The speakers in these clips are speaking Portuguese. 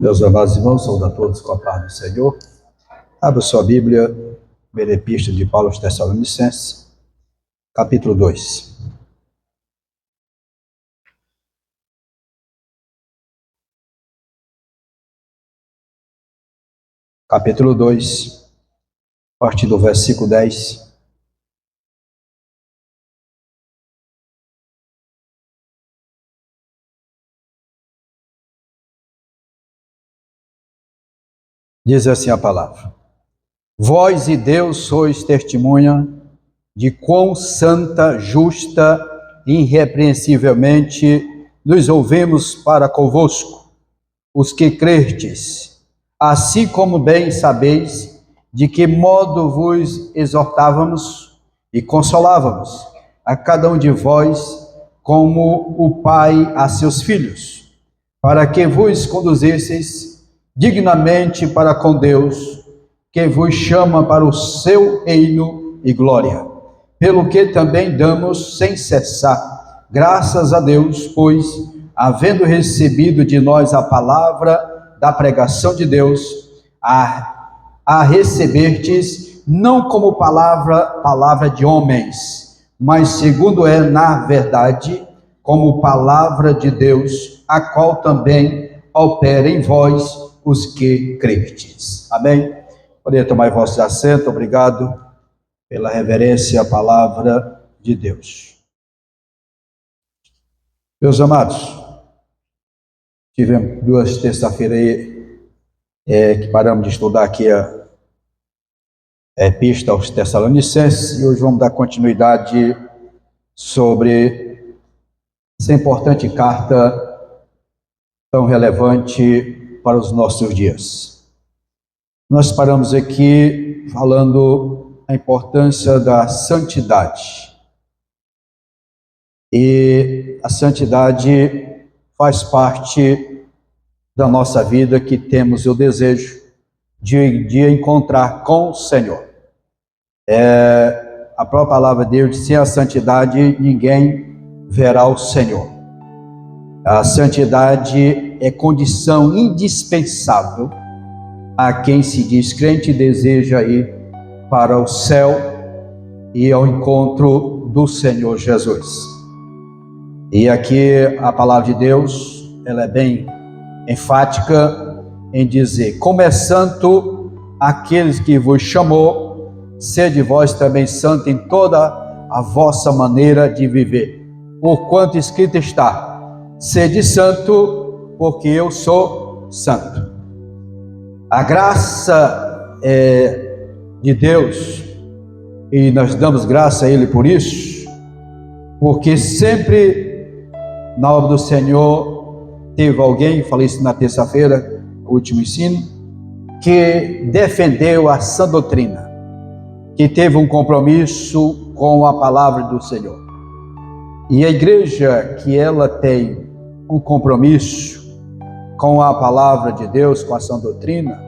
Meus amados irmãos, saúdo a todos com a paz do Senhor. Abra sua Bíblia, primeira epístola de Paulo aos Tessalonicenses, capítulo 2. Capítulo 2, a partir do versículo 10. Diz assim a palavra: Vós e Deus sois testemunha de quão santa, justa e irrepreensivelmente nos ouvimos para convosco, os que crerdes, assim como bem sabeis de que modo vos exortávamos e consolávamos a cada um de vós, como o pai a seus filhos, para que vos conduzisseis dignamente para com Deus, que vos chama para o seu reino e glória. Pelo que também damos sem cessar graças a Deus, pois, havendo recebido de nós a palavra da pregação de Deus, a recebertes não como palavra de homens, mas segundo é na verdade, como palavra de Deus, a qual também opera em vós os que crerdes. Amém? Poderia tomar vosso assento. Obrigado pela reverência à palavra de Deus. Meus amados, tivemos 2 terça-feiras que paramos de estudar aqui a Epístola aos Tessalonicenses, e hoje vamos dar continuidade sobre essa importante carta tão relevante para os nossos dias. Nós paramos aqui falando a importância da santidade. E a santidade faz parte da nossa vida, que temos o desejo de encontrar com o Senhor. A própria palavra de Deus diz: sem a santidade ninguém verá o Senhor. A santidade é condição indispensável a quem se diz crente e deseja ir para o céu e ao encontro do Senhor Jesus. E aqui a palavra de Deus, ela é bem enfática em dizer: como é santo aqueles que vos chamou, sede vós também santo em toda a vossa maneira de viver. Porquanto escrito está: sede santo, porque eu sou santo. A graça de Deus, e nós damos graça a Ele por isso, porque sempre na obra do Senhor teve alguém, falei isso na terça-feira, o último ensino, que defendeu a sã doutrina, que teve um compromisso com a palavra do Senhor. E a igreja que ela tem um compromisso com a palavra de Deus, com a sã doutrina,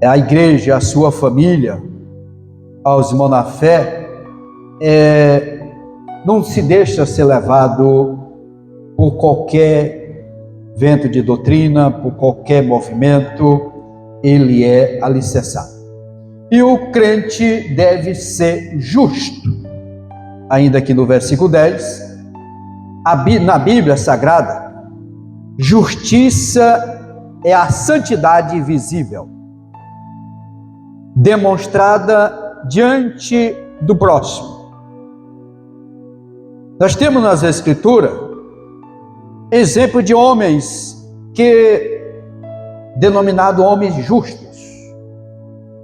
é a igreja, a sua família, aos irmãos na fé, não se deixa ser levado por qualquer vento de doutrina, por qualquer movimento. Ele é alicerçado. E o crente deve ser justo. Ainda que no versículo 10, na Bíblia Sagrada, justiça é a santidade visível, demonstrada diante do próximo. Nós temos nas Escrituras exemplo de homens denominados homens justos,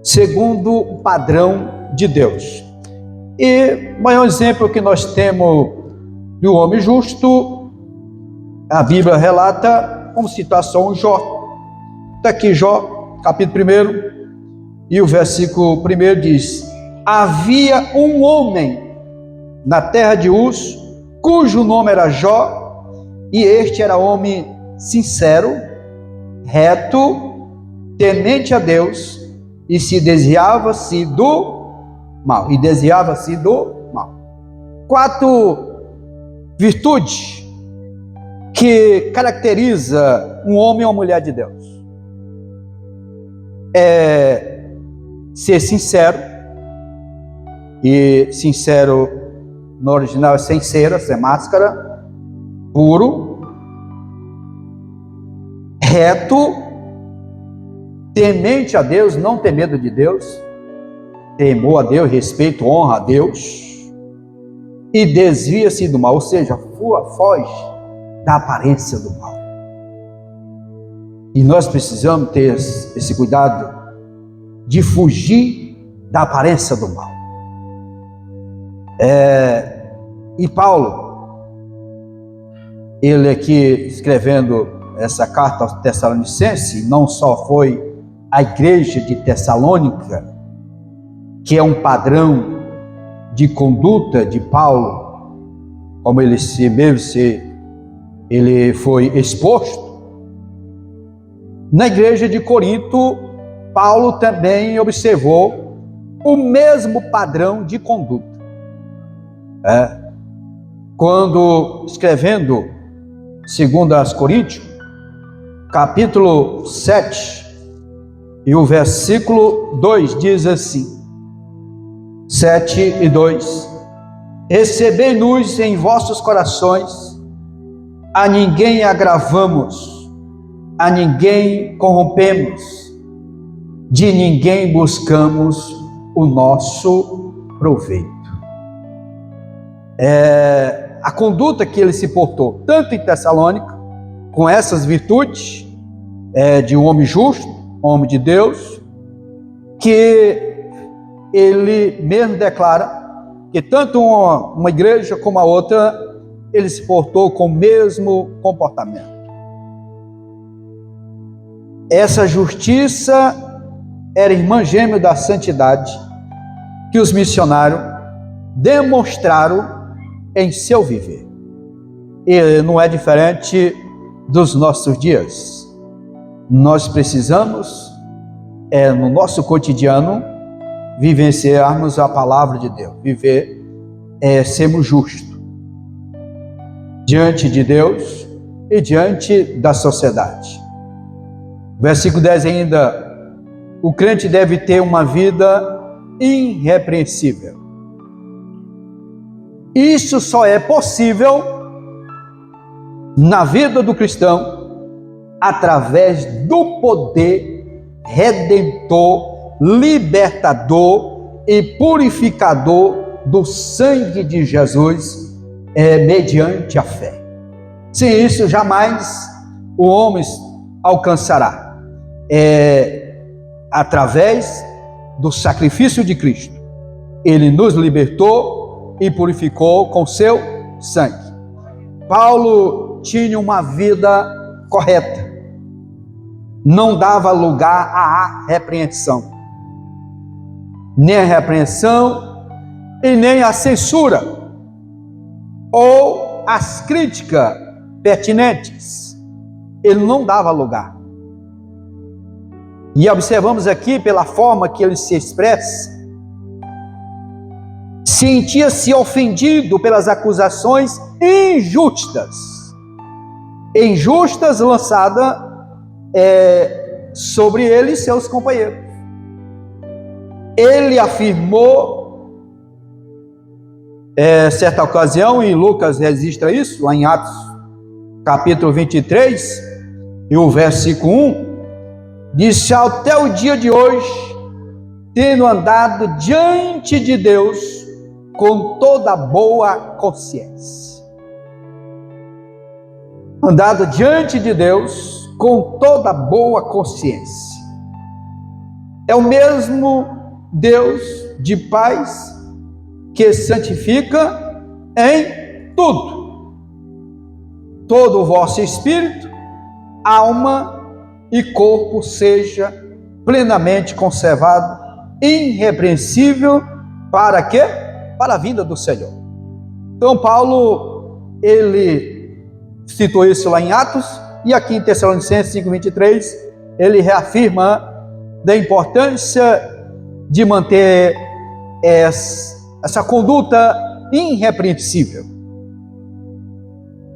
segundo o padrão de Deus. E o maior exemplo que nós temos de um homem justo, a Bíblia relata como citação Jó. Está aqui Jó, capítulo 1, e o versículo 1 diz: havia um homem na terra de Uz, cujo nome era Jó, e este era homem sincero, reto, temente a Deus, e desviava-se do mal. 4 virtudes que caracteriza um homem ou uma mulher de Deus é ser sincero, e sincero no original é sem cera, sem máscara, puro, reto, temente a Deus, não ter medo de Deus, temor a Deus, respeito, honra a Deus, e desvia-se do mal, ou seja, foge da aparência do mal. E nós precisamos ter esse cuidado de fugir da aparência do mal. E Paulo, ele aqui escrevendo essa carta aos Tessalonicenses, não só foi a igreja de Tessalônica, que é um padrão de conduta de Paulo, como ele foi exposto. Na igreja de Corinto, Paulo também observou o mesmo padrão de conduta. Quando escrevendo 2 Coríntios, capítulo 7, e o versículo 2 diz assim, 7:2, recebei-nos em vossos corações, a ninguém agravamos, a ninguém corrompemos, de ninguém buscamos o nosso proveito. A conduta que ele se portou, tanto em Tessalônica, com essas virtudes, de um homem justo, homem de Deus, que ele mesmo declara que tanto uma igreja como a outra, ele se portou com o mesmo comportamento. Essa justiça era irmã gêmea da santidade que os missionários demonstraram em seu viver. E não é diferente dos nossos dias. Nós precisamos, no nosso cotidiano, vivenciarmos a palavra de Deus. Viver sermos justos diante de Deus e diante da sociedade. Versículo 10 ainda, o crente deve ter uma vida irrepreensível. Isso só é possível na vida do cristão através do poder redentor, libertador e purificador do sangue de Jesus, mediante a fé. Sem isso, jamais o homem alcançará. Através do sacrifício de Cristo, ele nos libertou e purificou com seu sangue. Paulo tinha uma vida correta, não dava lugar à repreensão, nem a repreensão e nem a censura ou as críticas pertinentes. Ele não dava lugar. E observamos aqui pela forma que ele se expressa, sentia-se ofendido pelas acusações injustas lançadas sobre ele e seus companheiros. Ele afirmou, certa ocasião, e Lucas registra isso, lá em Atos, capítulo 23, e o versículo 1, disse: até o dia de hoje, tendo andado diante de Deus com toda boa consciência. Andado diante de Deus com toda boa consciência. É o mesmo Deus de paz que santifica em tudo. Todo o vosso espírito, alma e corpo seja plenamente conservado, irrepreensível, para quê? Para a vinda do Senhor. Então Paulo, ele citou isso lá em Atos, e aqui em Tessalonicenses 5:23, ele reafirma da importância de manter essa conduta irrepreensível.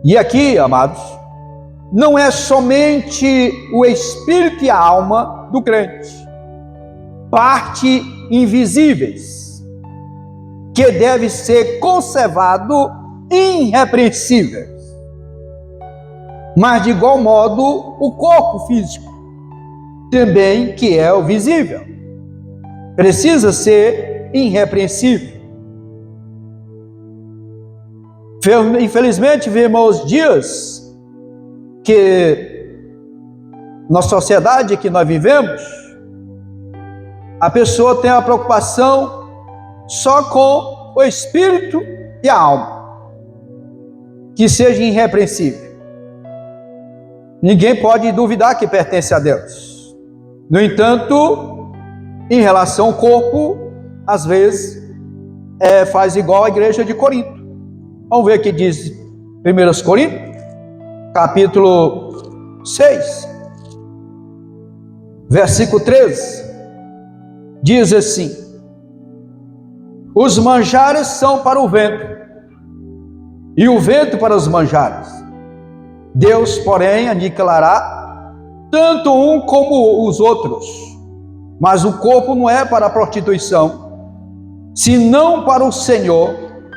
E aqui, amados, não é somente o espírito e a alma do crente, parte invisíveis, que deve ser conservado irrepreensível. Mas de igual modo, o corpo físico, também que é o visível, precisa ser irrepreensível. Infelizmente, vemos dias que na sociedade que nós vivemos, a pessoa tem a preocupação só com o espírito e a alma, que seja irrepreensível. Ninguém pode duvidar que pertence a Deus. No entanto, em relação ao corpo, às vezes faz igual a igreja de Corinto. Vamos ver o que diz 1 Coríntios, capítulo 6, versículo 13. Diz assim: os manjares são para o vento, e o vento para os manjares. Deus, porém, aniquilará tanto um como os outros. Mas o corpo não é para a prostituição, senão para o Senhor,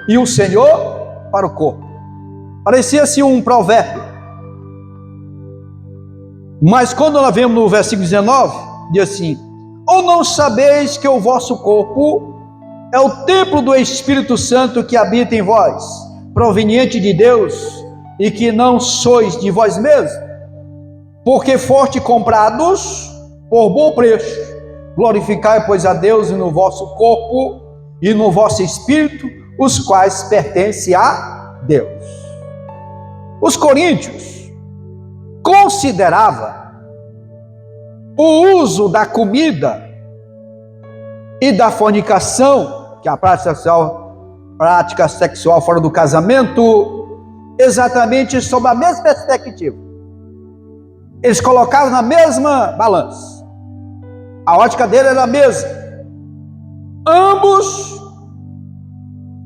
e o Senhor para o corpo. Parecia assim um provérbio. Mas quando nós vemos no versículo 19, diz assim: ou não sabeis que o vosso corpo é o templo do Espírito Santo que habita em vós, proveniente de Deus, e que não sois de vós mesmos, porque foste comprados por bom preço. Glorificai, pois, a Deus no vosso corpo e no vosso espírito, os quais pertencem a Deus. Os coríntios consideravam o uso da comida e da fornicação, que é a prática sexual fora do casamento, exatamente sob a mesma perspectiva. Eles colocavam na mesma balança. A ótica dele era a mesma. Ambos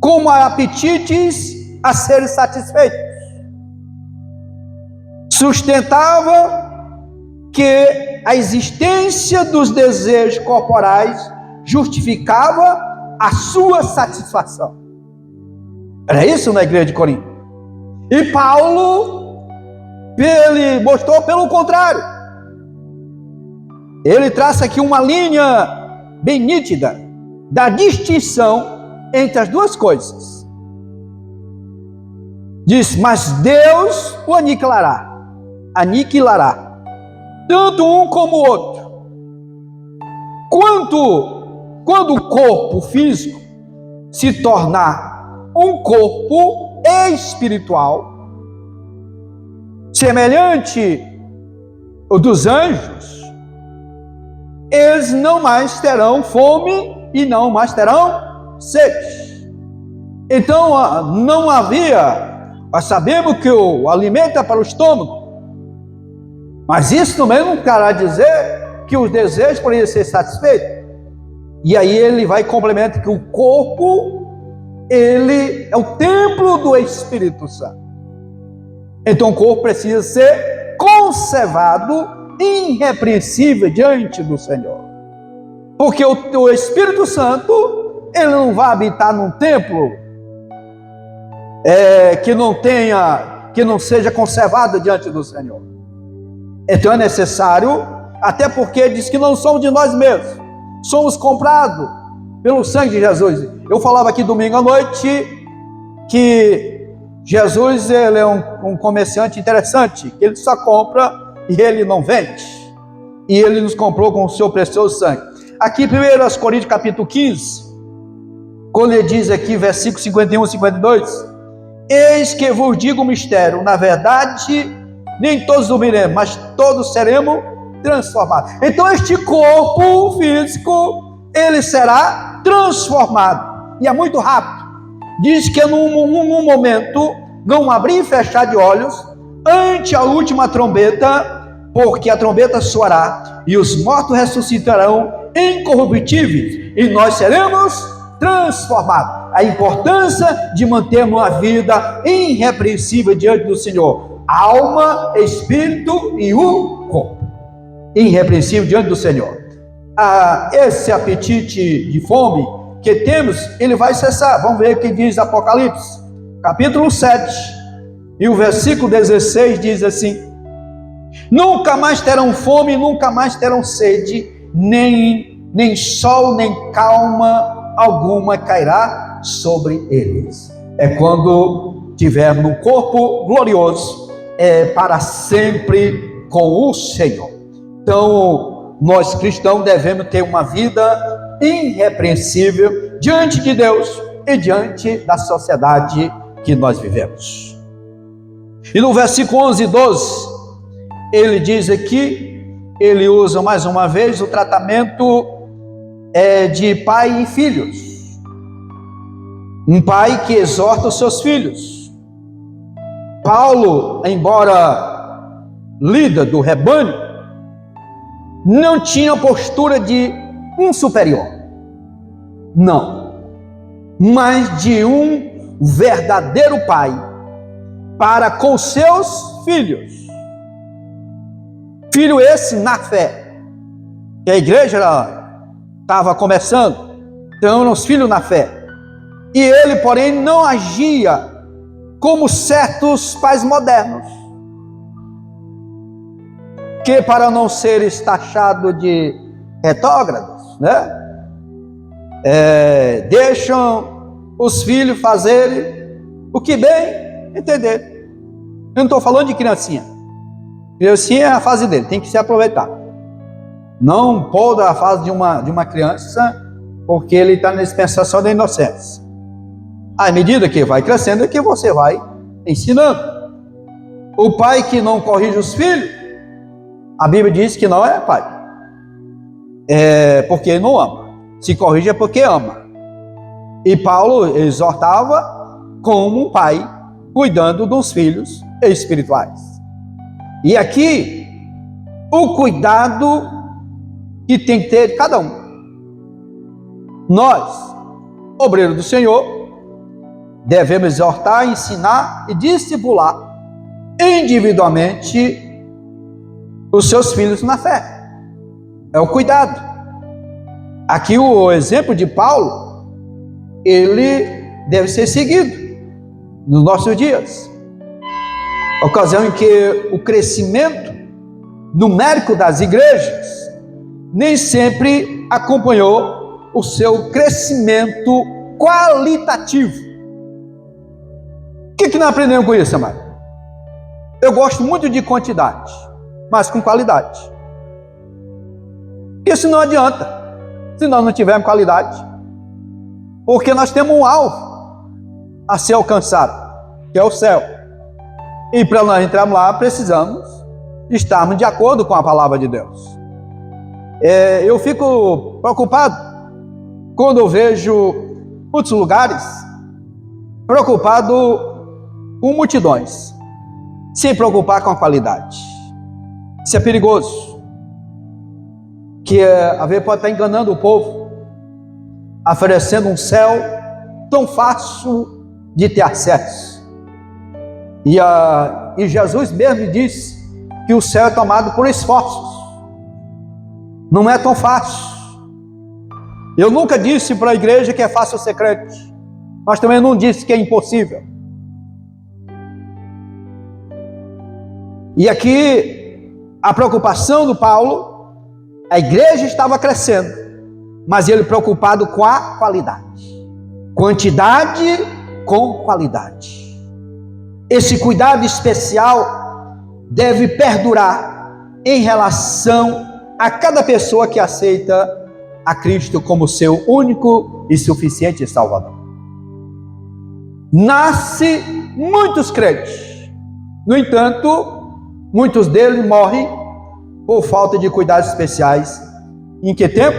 como apetites a serem satisfeitos. Sustentava que a existência dos desejos corporais justificava a sua satisfação. Era isso na igreja de Corinto. E Paulo, ele mostrou pelo contrário. Ele traça aqui uma linha bem nítida da distinção entre as duas coisas. Diz: mas Deus o aniquilará, tanto um como o outro. Quando o corpo físico se tornar um corpo espiritual, semelhante ao dos anjos, eles não mais terão fome e não mais terão sede. Então não havia, nós sabemos que o alimento é para o estômago, mas isso também não quer dizer que os desejos poderiam ser satisfeitos. E aí ele vai complementar que o corpo, ele é o templo do Espírito Santo. Então o corpo precisa ser conservado irrepreensível diante do Senhor. Porque o Espírito Santo, ele não vai habitar num templo que não seja conservado diante do Senhor. Então é necessário, até porque diz que não somos de nós mesmos, somos comprados pelo sangue de Jesus. Eu falava aqui domingo à noite que Jesus, ele é um comerciante interessante, que ele só compra e ele não vende. E ele nos comprou com o seu precioso sangue. Aqui, 1 Coríntios capítulo 15, quando ele diz aqui, versículo 51 e 52, eis que vos digo um mistério, na verdade, nem todos dormiremos, mas todos seremos transformados. Então este corpo físico, ele será transformado, e é muito rápido. Diz que num momento, não abrir e fechar de olhos, ante a última trombeta, porque a trombeta soará, e os mortos ressuscitarão incorruptíveis, e nós seremos transformados. A importância de mantermos uma vida irrepreensível diante do Senhor. alma, espírito e o corpo, irrepreensível diante do Senhor. Esse apetite de fome que temos, ele vai cessar. Vamos ver o que diz Apocalipse, capítulo 7, e o versículo 16 diz assim: nunca mais terão fome, nunca mais terão sede, nem sol, nem calma alguma cairá sobre eles. É quando tiver no corpo glorioso, para sempre com o Senhor. Então, nós cristãos devemos ter uma vida irrepreensível diante de Deus e diante da sociedade que nós vivemos. E no versículo 11 e 12, ele diz aqui, ele usa mais uma vez o tratamento de pai e filhos. Um pai que exorta os seus filhos. Paulo, embora líder do rebanho, não tinha postura de um superior. Não. Mas de um verdadeiro pai para com seus filhos. Filho esse na fé. Que a igreja estava começando. Então, os filhos na fé. E ele, porém, não agia como certos pais modernos, que para não ser taxado de retrógrados, né? Deixam os filhos fazerem o que bem entender. Eu não estou falando de criancinha. Criancinha é a fase dele, tem que se aproveitar. Não pode a fase de uma criança, porque ele está na dispensação da inocência. À medida que vai crescendo, é que você vai ensinando. O pai que não corrige os filhos, a Bíblia diz que não é pai. É porque ele não ama. Se corrige é porque ama. E Paulo exortava como um pai, cuidando dos filhos espirituais. E aqui, o cuidado que tem que ter cada um. Nós, obreiros do Senhor, devemos exortar, ensinar e discipular individualmente os seus filhos na fé. É o cuidado. Aqui o exemplo de Paulo, ele deve ser seguido nos nossos dias. A ocasião em que o crescimento numérico das igrejas nem sempre acompanhou o seu crescimento qualitativo. O que nós aprendemos com isso, amado? Eu gosto muito de quantidade, mas com qualidade. Isso não adianta se nós não tivermos qualidade, porque nós temos um alvo a ser alcançado, que é o céu. E para nós entrarmos lá, precisamos estarmos de acordo com a palavra de Deus. Eu fico preocupado quando eu vejo muitos lugares preocupado com multidões, sem preocupar com a qualidade. Isso é perigoso. Que a ver pode estar enganando o povo, oferecendo um céu tão fácil de ter acesso. E Jesus mesmo disse que o céu é tomado por esforços. Não é tão fácil. Eu nunca disse para a igreja que é fácil ser crente, mas também não disse que é impossível. E aqui, a preocupação do Paulo, a igreja estava crescendo, mas ele preocupado com a qualidade. Quantidade com qualidade. Esse cuidado especial deve perdurar em relação a cada pessoa que aceita a Cristo como seu único e suficiente Salvador. Nasce muitos crentes, no entanto, muitos deles morrem por falta de cuidados especiais. Em que tempo?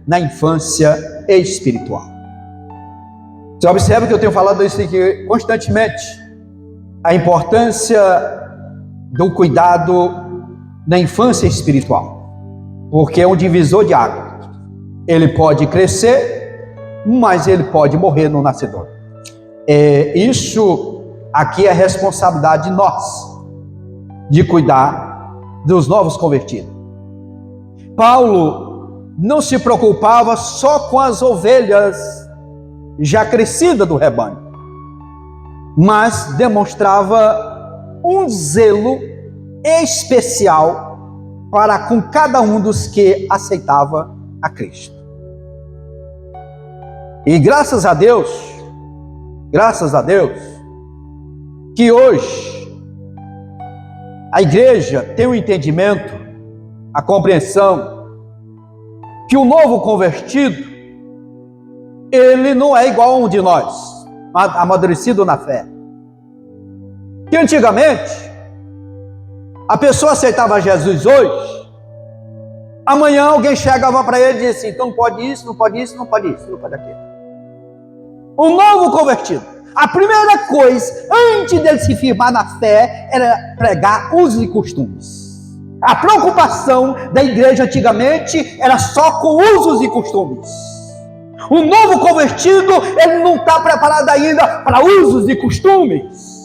Na infância espiritual. Você observa que eu tenho falado isso aqui constantemente. A importância do cuidado na infância espiritual. Porque é um divisor de água. Ele pode crescer, mas ele pode morrer no nascedor. Isso aqui é responsabilidade de nós. de cuidar dos novos convertidos. Paulo não se preocupava só com as ovelhas já crescidas do rebanho, mas demonstrava um zelo especial para com cada um dos que aceitava a Cristo. E graças a Deus, que hoje a igreja tem o entendimento, a compreensão, que o novo convertido, ele não é igual a um de nós, amadurecido na fé. Que antigamente, a pessoa aceitava Jesus hoje, amanhã alguém chegava para ele e dizia assim, então não pode isso, não pode isso, não pode isso, não pode aquilo. O novo convertido, a primeira coisa, antes dele se firmar na fé, era pregar usos e costumes. A preocupação da igreja antigamente era só com usos e costumes. O novo convertido, ele não está preparado ainda para usos e costumes.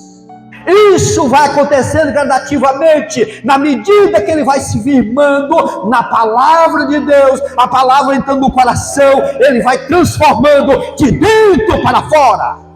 Isso vai acontecendo gradativamente, na medida que ele vai se firmando na palavra de Deus, a palavra entrando no coração, ele vai transformando de dentro para fora.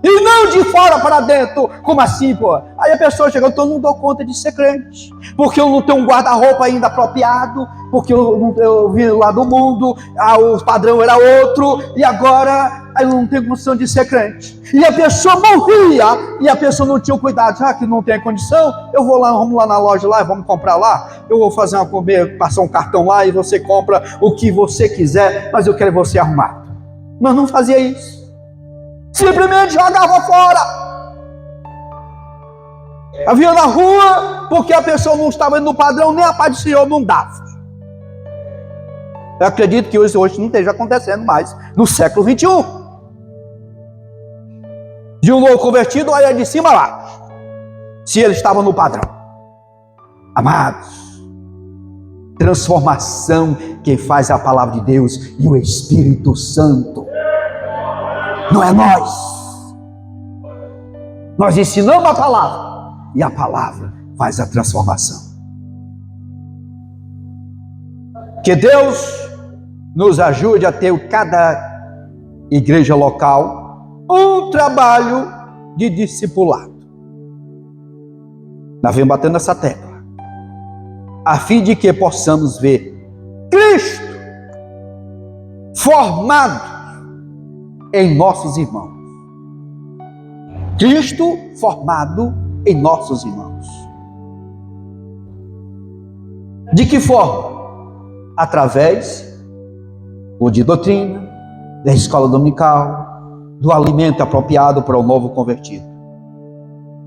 E não de fora para dentro. Como assim, pô? Aí a pessoa chega, então eu não dou conta de ser crente, porque eu não tenho um guarda-roupa ainda apropriado, porque eu vim lá do mundo, o padrão era outro, e agora eu não tenho condição de ser crente. E a pessoa morria, e a pessoa não tinha cuidado, já que não tem condição, eu vou lá, vamos lá na loja lá, vamos comprar lá, eu vou fazer uma comer, passar um cartão lá, e você compra o que você quiser, mas eu quero você arrumado. Mas não fazia isso. Simplesmente jogava fora. Havia na rua, porque a pessoa não estava indo no padrão, nem a paz do Senhor não dava. Eu acredito que hoje não esteja acontecendo mais, no século 21. De um novo convertido, olha de cima lá, se ele estava no padrão. Amados, transformação quem faz é a palavra de Deus e o Espírito Santo. Não é nós. Nós ensinamos a palavra e a palavra faz a transformação. Que Deus nos ajude a ter cada igreja local um trabalho de discipulado. Nós vamos batendo nessa tecla, a fim de que possamos ver Cristo formado em nossos irmãos. Cristo formado em nossos irmãos. De que forma? Através de doutrina, da escola dominical, do alimento apropriado para o novo convertido.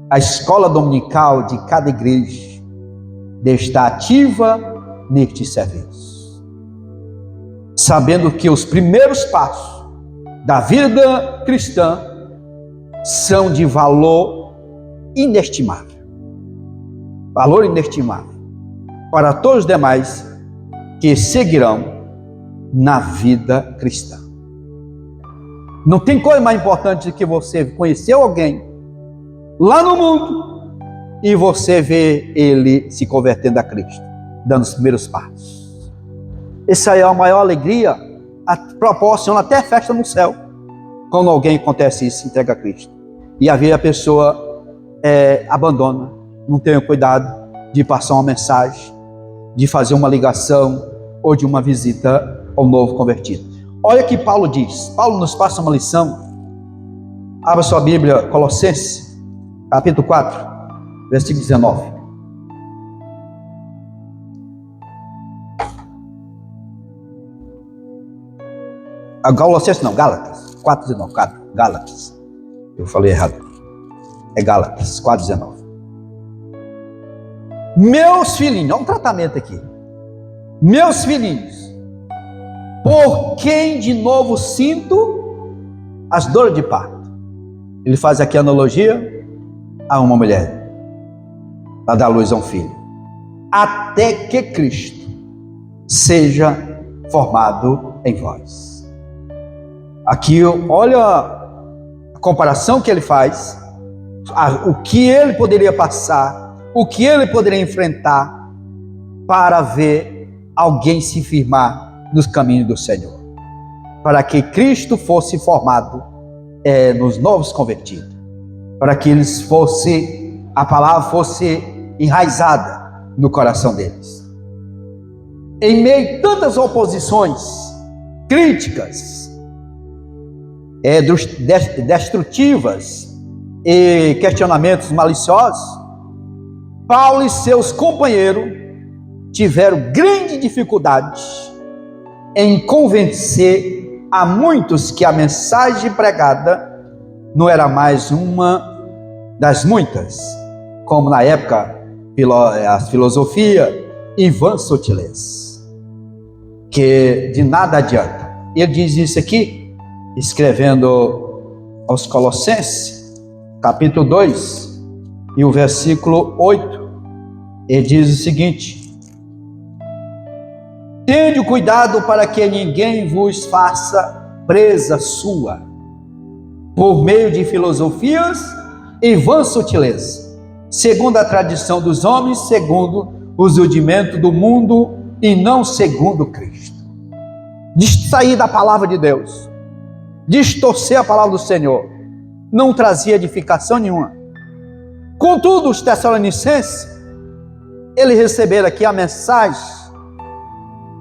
A escola dominical de cada igreja deve estar ativa neste serviço, sabendo que os primeiros passos da vida cristã são de valor inestimável. Valor inestimável para todos os demais que seguirão na vida cristã. Não tem coisa mais importante do que você conhecer alguém lá no mundo e você ver ele se convertendo a Cristo, dando os primeiros passos. Essa é a maior alegria, proporciona até festa no céu, quando alguém acontece isso, se entrega a Cristo. E a pessoa abandona, não tem o cuidado de passar uma mensagem, de fazer uma ligação ou de uma visita ao novo convertido. Olha o que Paulo diz. Paulo nos passa uma lição. Abra sua Bíblia, Colossenses, capítulo 4, versículo 19. Colossenses não, Gálatas 4,19. Gálatas. Eu falei errado. É Gálatas 4,19. Meus filhinhos, olha um tratamento aqui. Meus filhinhos, por quem de novo sinto as dores de parto. Ele faz aqui a analogia a uma mulher para dar luz a um filho. Até que Cristo seja formado em vós. Aqui, olha a comparação que ele faz o que ele poderia passar, o que ele poderia enfrentar para ver alguém se firmar nos caminhos do Senhor, para que Cristo fosse formado nos novos convertidos, para que a palavra fosse enraizada no coração deles. Em meio a tantas oposições, críticas, destrutivas e questionamentos maliciosos, Paulo e seus companheiros tiveram grande dificuldade em convencer a muitos que a mensagem pregada não era mais uma das muitas, como na época a filosofia e vã sutileza, que de nada adianta. Ele diz isso aqui, escrevendo aos Colossenses, capítulo 2, e o versículo 8, ele diz o seguinte: tende cuidado para que ninguém vos faça presa sua, por meio de filosofias e vã sutileza, segundo a tradição dos homens, segundo os rudimentos do mundo e não segundo Cristo. Distrair da palavra de Deus, distorcer a palavra do Senhor, não trazia edificação nenhuma. Contudo, os Tessalonicenses, eles receberam aqui a mensagem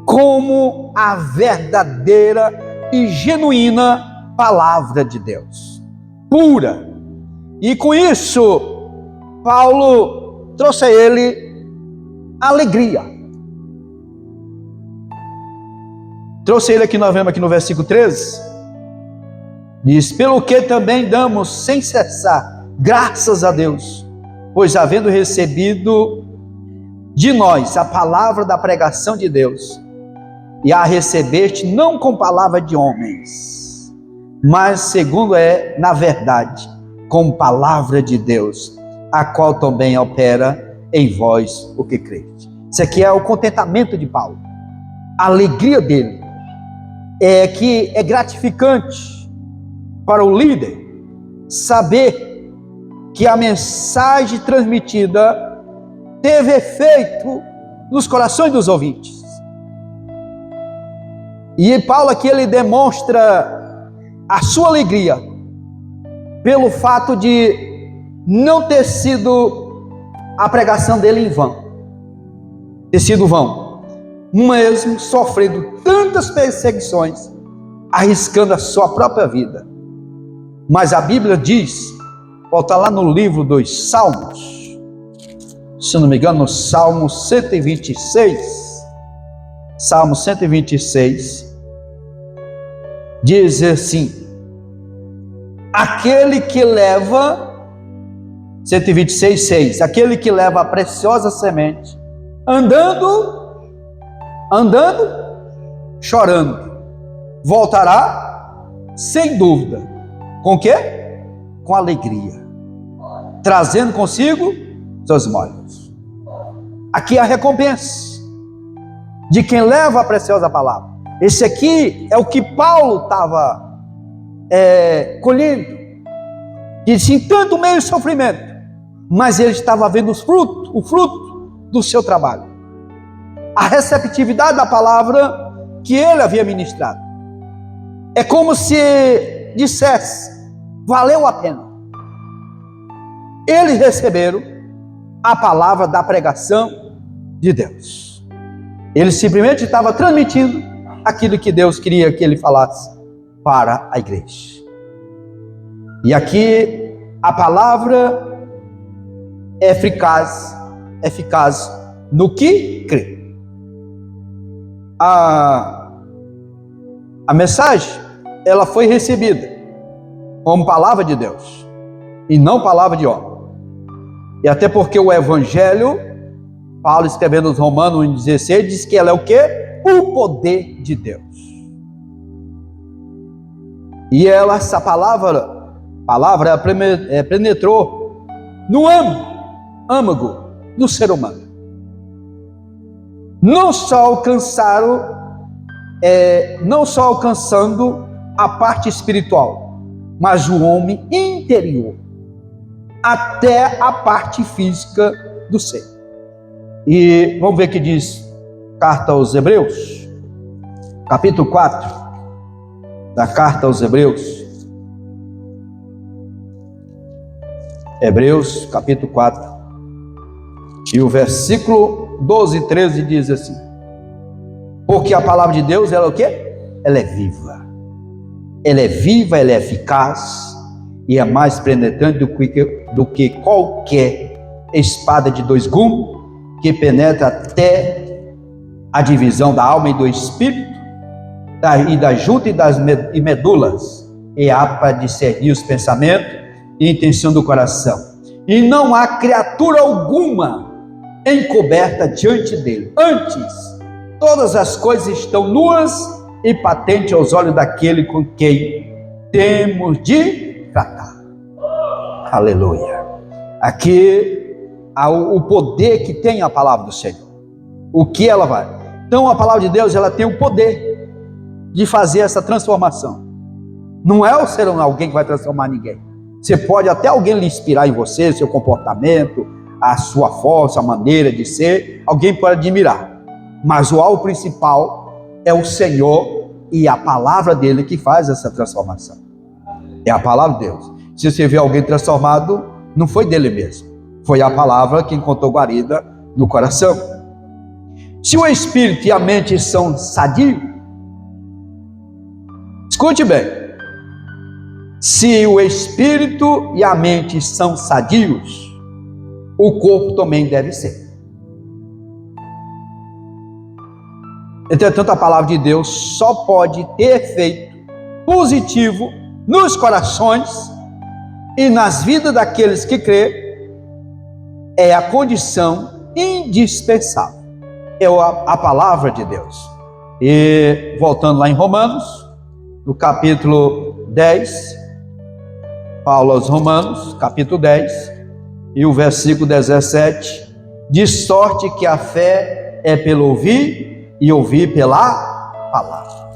como a verdadeira e genuína palavra de Deus, pura. E com isso, Paulo trouxe a ele alegria. Trouxe ele aqui, nós vemos aqui no versículo 13, diz: pelo que também damos sem cessar graças a Deus, pois havendo recebido de nós a palavra da pregação de Deus, e a recebeste não com palavra de homens, mas segundo na verdade, com palavra de Deus, a qual também opera em vós o que crede. Isso aqui é o contentamento de Paulo, a alegria dele, que é gratificante para o líder saber que a mensagem transmitida teve efeito nos corações dos ouvintes. E Paulo aqui ele demonstra a sua alegria pelo fato de não ter sido a pregação dele em vão, ter sido vão, mesmo sofrendo tantas perseguições, arriscando a sua própria vida. Mas a Bíblia diz, volta lá no livro dos Salmos, se não me engano, no Salmo 126, Salmo 126, diz assim: aquele que leva, 126, 6, aquele que leva a preciosa semente, andando, chorando, voltará sem dúvida, com o quê? Com alegria, trazendo consigo seus molhos. Aqui é a recompensa de quem leva a preciosa palavra. Esse aqui é o que Paulo estava colhendo, que sim, tanto meio sofrimento, mas ele estava vendo o fruto do seu trabalho, a receptividade da palavra que ele havia ministrado. É como se dissesse: valeu a pena. Eles receberam a palavra da pregação de Deus. Ele simplesmente estava transmitindo aquilo que Deus queria que ele falasse para a igreja. E aqui a palavra é eficaz no que crê. A mensagem, ela foi recebida como palavra de Deus e não palavra de homem. E até porque o evangelho, Paulo escrevendo aos Romanos 1,16, diz que ela é o quê? O poder de Deus. E essa palavra ela penetrou no âmago do ser humano. Não só alcançando a parte espiritual, mas o homem interior. até a parte física do ser. E vamos ver o que diz carta aos Hebreus, capítulo 4, da carta aos Hebreus. Hebreus, capítulo 4, e o versículo 12 e 13 diz assim: porque a palavra de Deus, ela é o quê? Ela é viva. Ela é viva, ela é eficaz, e é mais penetrante do que qualquer espada de dois gumes, que penetra até a divisão da alma e do espírito, e da junta e medulas, e apta para discernir os pensamentos e intenção do coração. E não há criatura alguma encoberta diante dele. Antes, todas as coisas estão nuas e patentes aos olhos daquele com quem temos de tratar. Aleluia. Aqui há o poder que tem a palavra do Senhor. O que ela vai? Então a palavra de Deus, ela tem o poder de fazer essa transformação. Não é o ser alguém que vai transformar ninguém. Você pode até alguém lhe inspirar em você, seu comportamento, a sua força, a maneira de ser, alguém pode admirar. Mas o alvo principal é o Senhor e a palavra dele que faz essa transformação. É a palavra de Deus. Se você vê alguém transformado, não foi dele mesmo. Foi a palavra que encontrou guarida no coração. Se o espírito e a mente são sadios, escute bem. Se o espírito e a mente são sadios, o corpo também deve ser. Entretanto, a palavra de Deus só pode ter efeito positivo nos corações e nas vidas daqueles que crê, é a condição indispensável. É a palavra de Deus. E voltando lá em Romanos, no capítulo 10, Paulo aos Romanos, capítulo 10, e o versículo 17, de sorte que a fé é pelo ouvir, e ouvir pela palavra.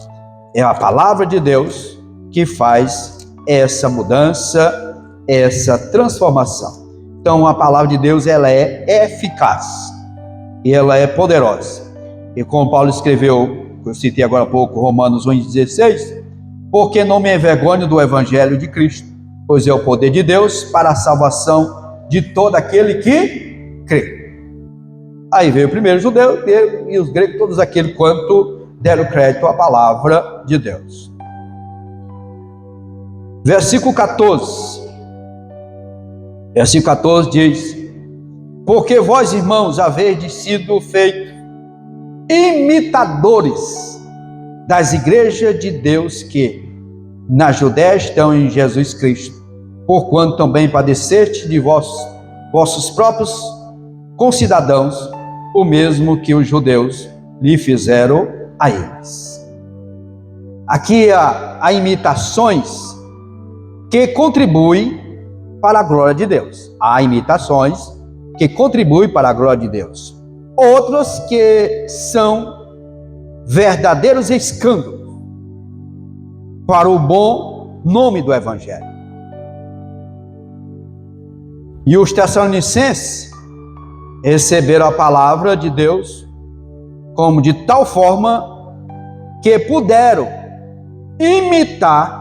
É a palavra de Deus que faz essa mudança, essa transformação. Então a palavra de Deus, ela é eficaz e ela é poderosa. E como Paulo escreveu, eu citei agora há pouco, Romanos 1,16, porque não me envergonho do evangelho de Cristo, pois é o poder de Deus para a salvação de todo aquele que crê. Aí veio primeiro o judeu e os gregos, todos aqueles quanto deram crédito à palavra de Deus. Versículo 14. Versículo 14 diz: porque vós, irmãos, haveis sido feitos imitadores das igrejas de Deus que na Judéia estão em Jesus Cristo, porquanto também padeceste de vossos próprios concidadãos, o mesmo que os judeus lhe fizeram a eles. Aqui há imitações que contribuem para a glória de Deus. Há imitações que contribuem para a glória de Deus. Outros que são verdadeiros escândalos para o bom nome do Evangelho. E os Tessalonicenses receberam a palavra de Deus como de tal forma que puderam imitar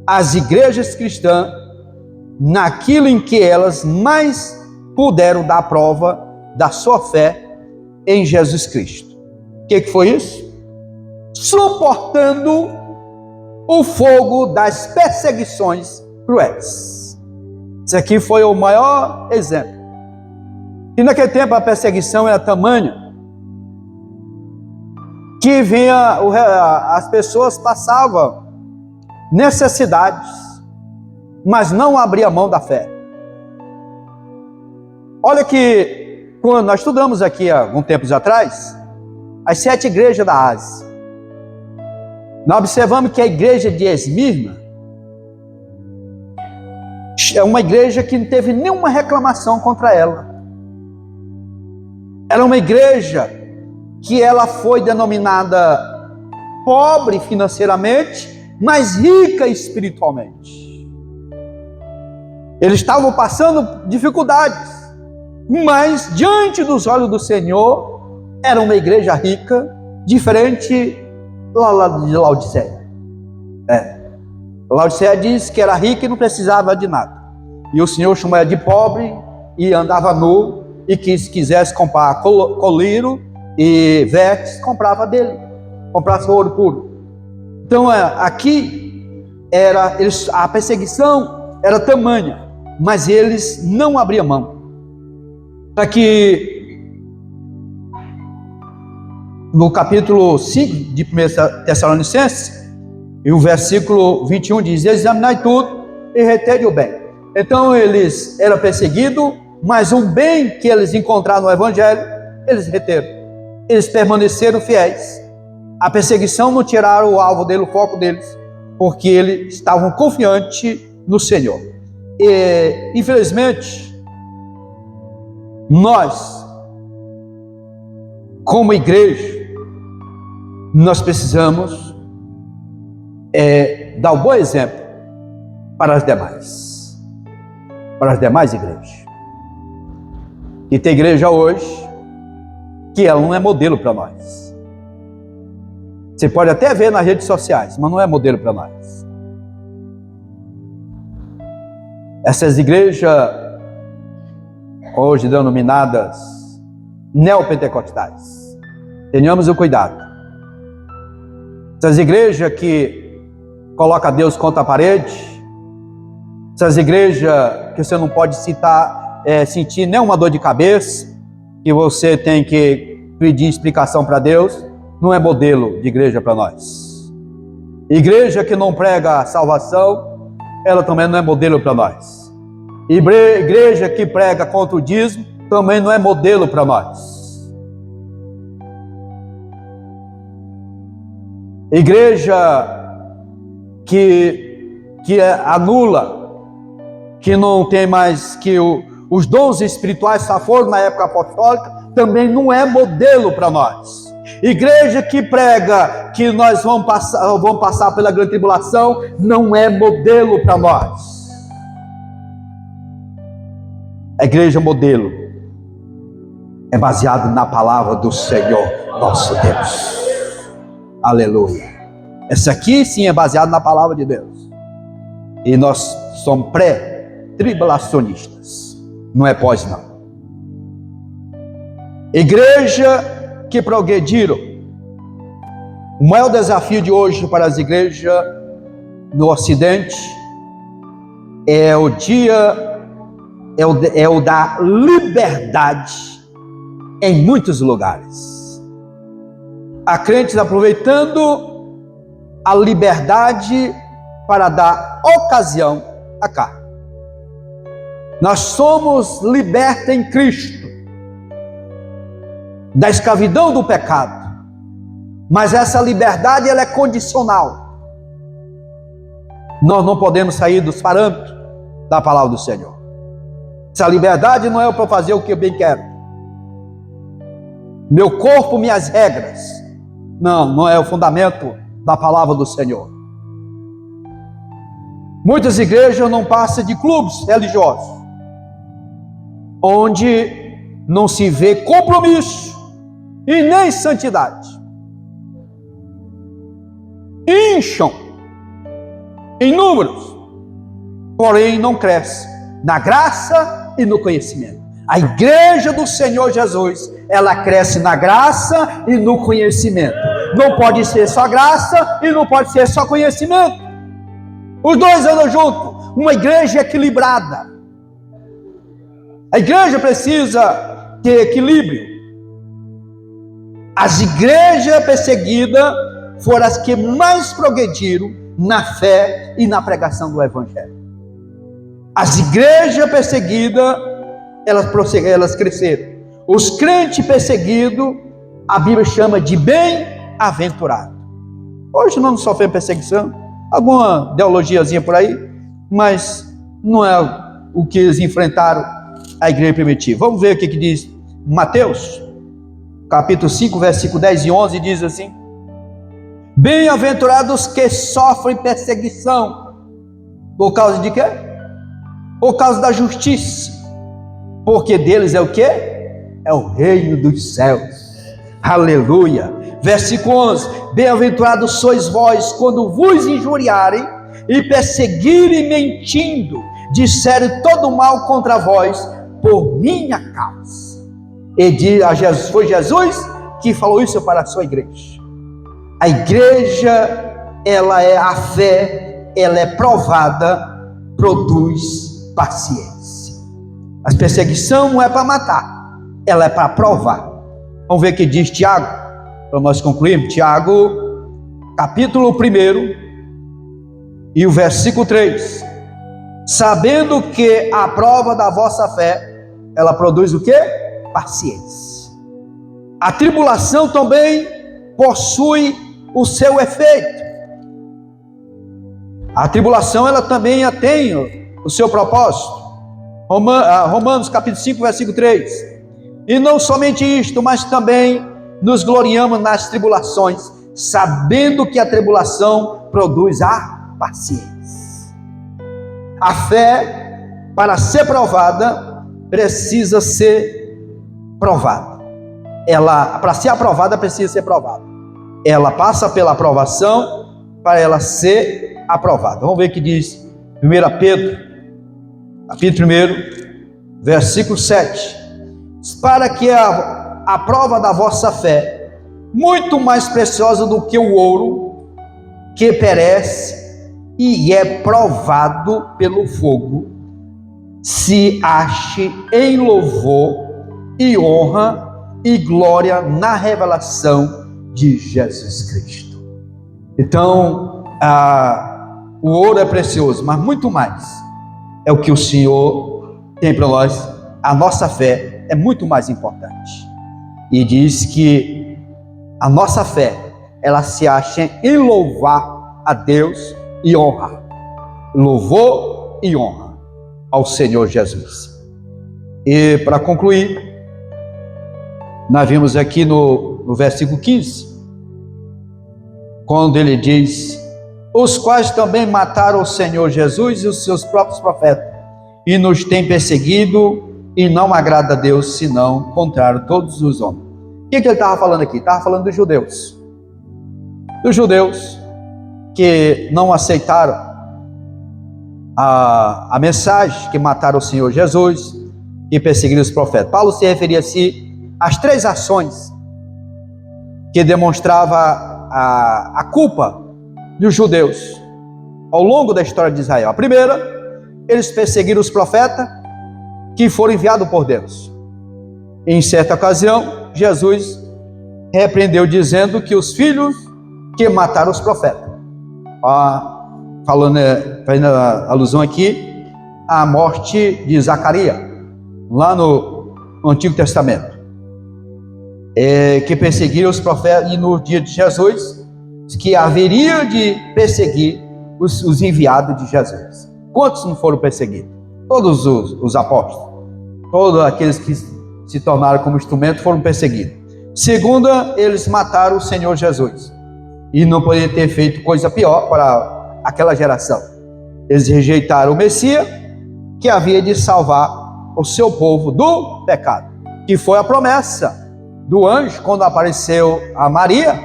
as igrejas cristãs naquilo em que elas mais puderam dar prova da sua fé em Jesus Cristo. O que foi isso? Suportando o fogo das perseguições cruéis. Isso aqui foi o maior exemplo. E naquele tempo a perseguição era tamanha que vinha, as pessoas passavam necessidades, mas não abriam mão da fé. Olha que quando nós estudamos aqui há alguns tempos atrás, as 7 igrejas da Ásia, nós observamos que a igreja de Esmirna é uma igreja que não teve nenhuma reclamação contra ela. Era uma igreja que ela foi denominada pobre financeiramente, mas rica espiritualmente. Eles estavam passando dificuldades, mas diante dos olhos do Senhor, era uma igreja rica, diferente lá de Laodiceia. Laodiceia diz que era rica e não precisava de nada. E o Senhor chamou ela de pobre e andava nu, e que se quisesse comprar colírio e vestes, comprava dele, comprasse ouro puro. Então aqui a perseguição era tamanha, mas eles não abriam mão. Para que no capítulo 5 de 1 Tessalonicenses, e o versículo 21 diz: examinai tudo e retende o bem. Então eles eram perseguidos, mas o bem que eles encontraram no Evangelho, eles reteram. Eles permaneceram fiéis. A perseguição não tiraram o alvo dele, o foco deles, porque eles estavam confiantes no Senhor. E, infelizmente, nós, como igreja, nós precisamos dar um bom exemplo para as demais igrejas. E tem igreja hoje que ela não é modelo para nós. Você pode até ver nas redes sociais, mas não é modelo para nós. Essas igrejas, hoje denominadas neopentecostais, tenhamos o cuidado. Essas igrejas que colocam Deus contra a parede, essas igrejas que você não pode sentir nenhuma dor de cabeça, que você tem que pedir explicação para Deus, não é modelo de igreja para nós. Igreja que não prega a salvação, ela também não é modelo para nós. Igreja que prega contra o dízimo, também não é modelo para nós. Igreja que anula, que não tem mais, que os dons espirituais só foram na época apostólica, também não é modelo para nós. Igreja que prega que nós vamos passar pela grande tribulação, não é modelo para nós. A igreja modelo é baseada na palavra do Senhor nosso Deus. Aleluia. Essa aqui sim é baseada na palavra de Deus. E nós somos pré-tribulacionistas. Não é pós, não. Igreja que progrediram. O maior desafio de hoje para as igrejas no Ocidente é o da liberdade em muitos lugares. Há crentes aproveitando a liberdade para dar ocasião a cá. Nós somos libertos em Cristo da escravidão do pecado, mas essa liberdade ela é condicional. Nós não podemos sair dos parâmetros da palavra do Senhor. Essa liberdade não é para fazer o que eu bem quero, meu corpo, minhas regras. Não é o fundamento da palavra do Senhor. Muitas igrejas não passam de clubes religiosos, onde não se vê compromisso e nem santidade. Incham em números, porém não cresce na graça e no conhecimento. A igreja do Senhor Jesus, ela cresce na graça e no conhecimento. Não pode ser só graça e não pode ser só conhecimento. Os dois andam juntos. Uma igreja equilibrada. A igreja precisa ter equilíbrio. As igrejas perseguidas foram as que mais progrediram na fé e na pregação do Evangelho. As igrejas perseguidas, elas cresceram. Os crentes perseguidos, a Bíblia chama de bem-aventurado. Hoje nós não sofremos perseguição, alguma ideologiazinha por aí, mas não é o que eles enfrentaram a igreja primitiva. Vamos ver o que diz Mateus, capítulo 5, versículo 10 e 11, diz assim: bem-aventurados que sofrem perseguição. Por causa de quê? por causa da justiça, porque deles é o quê? É o reino dos céus. Aleluia. Versículo 11: bem-aventurados sois vós quando vos injuriarem e perseguirem mentindo, disserem todo mal contra vós por minha causa. E foi Jesus que falou isso para a sua igreja. A igreja, ela é a fé, ela é provada, produz paciência. A perseguição não é para matar, ela é para provar. Vamos ver o que diz Tiago, para nós concluirmos. Tiago, capítulo 1 e o versículo 3. Sabendo que a prova da vossa fé, ela produz o quê? Paciência. A tribulação também possui o seu efeito. A tribulação, ela também tem o seu propósito. Romanos capítulo 5, versículo 3. E não somente isto, mas também nos gloriamos nas tribulações, sabendo que a tribulação produz a paciência. A fé, para ser provada, precisa ser provada. Ela, para ser aprovada, precisa ser provada. Ela passa pela aprovação para ela ser aprovada. Vamos ver o que diz 1 Pedro, capítulo 1, versículo 7. Para que a prova da vossa fé, muito mais preciosa do que o ouro, que perece e é provado pelo fogo, se ache em louvor e honra e glória na revelação de Jesus Cristo. Então, o ouro é precioso, mas muito mais é o que o Senhor tem para nós. A nossa fé é muito mais importante. E diz que a nossa fé, ela se acha em louvar a Deus e honrar. Louvor e honra ao Senhor Jesus. E para concluir, nós vimos aqui no versículo 15, quando ele diz: os quais também mataram o Senhor Jesus e os seus próprios profetas, e nos têm perseguido, e não agrada a Deus, senão contrário todos os homens. O que ele estava falando aqui? Estava falando dos judeus. Dos judeus que não aceitaram a mensagem, que mataram o Senhor Jesus e perseguiram os profetas. Paulo se referia-se às 3 ações que demonstrava a culpa dos judeus ao longo da história de Israel. A primeira, eles perseguiram os profetas que foram enviados por Deus. Em certa ocasião, Jesus repreendeu dizendo que os filhos que mataram os profetas, fazendo alusão aqui à morte de Zacarias, lá no Antigo Testamento, que perseguiram os profetas, e no dia de Jesus, que haveria de perseguir os enviados de Jesus. Quantos não foram perseguidos? Todos os apóstolos, todos aqueles que se tornaram como instrumento foram perseguidos. Segunda, eles mataram o Senhor Jesus, e não poderia ter feito coisa pior para aquela geração. Eles rejeitaram o Messias, que havia de salvar o seu povo do pecado, que foi a promessa do anjo quando apareceu a Maria,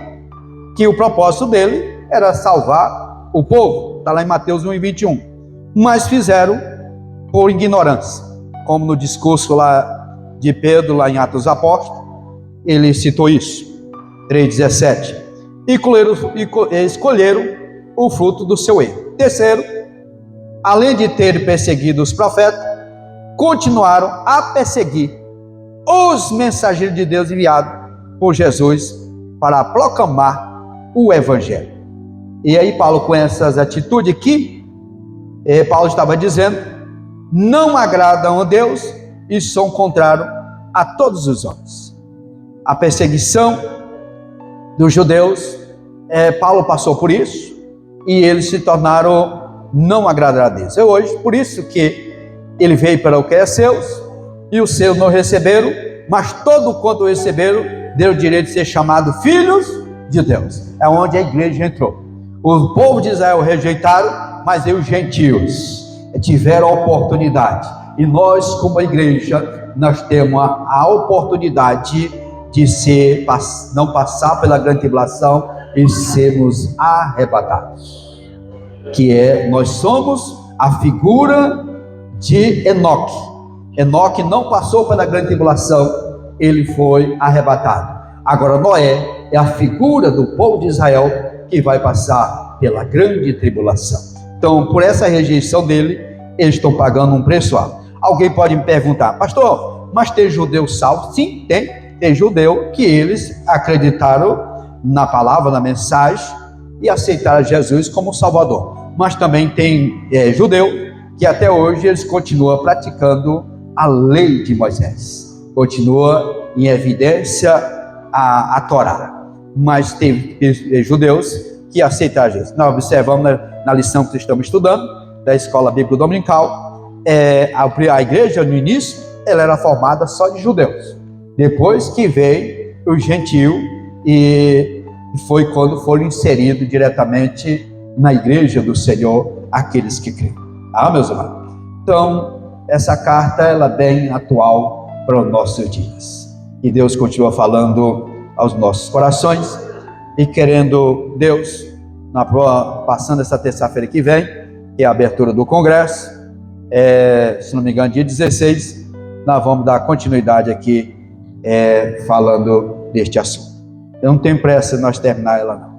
que o propósito dele era salvar o povo. Está lá em Mateus 1:21. Mas fizeram por ignorância, como no discurso lá de Pedro, lá em Atos dos Apóstolos, ele citou isso, 3:17, e escolheram o fruto do seu erro. Terceiro, além de ter perseguido os profetas, continuaram a perseguir os mensageiros de Deus enviados por Jesus para proclamar o Evangelho. E aí Paulo, com essas atitudes aqui, Paulo estava dizendo: não agradam a Deus e são contrários a todos os homens. A perseguição dos judeus, Paulo passou por isso, e eles se tornaram não agradar a Deus. É hoje, por isso que ele veio para o que é seus, e os seus não receberam, mas todo quanto receberam, deu o direito de ser chamado filhos de Deus. É onde a igreja entrou. O povo de Israel rejeitaram, mas veio os gentios, tiveram a oportunidade. E nós, como igreja, nós temos a oportunidade de não passar pela grande tribulação e sermos arrebatados. Nós somos a figura de Enoque. Enoque não passou pela grande tribulação, ele foi arrebatado. Agora Noé é a figura do povo de Israel que vai passar pela grande tribulação. Então, por essa rejeição dele, eles estão pagando um preço alto. Alguém pode me perguntar: pastor, mas tem judeu salvo? Sim, tem judeu que eles acreditaram na palavra, na mensagem e aceitaram Jesus como Salvador. Mas também tem judeu que até hoje eles continuam praticando a lei de Moisés, continua em evidência a Torá. Mas tem judeus que aceitaram Jesus. Nós observamos na lição que estamos estudando da Escola Bíblica Dominical, a igreja no início ela era formada só de judeus. Depois que veio o gentio, e foi quando foram inseridos diretamente na igreja do Senhor aqueles que creem. Meus irmãos? Então, essa carta ela é bem atual para os nossos dias. E Deus continua falando aos nossos corações, e querendo Deus, passando essa terça-feira que vem, que é a abertura do congresso, se não me engano, dia 16, nós vamos dar continuidade aqui falando deste assunto. Eu não tenho pressa de nós terminar ela não.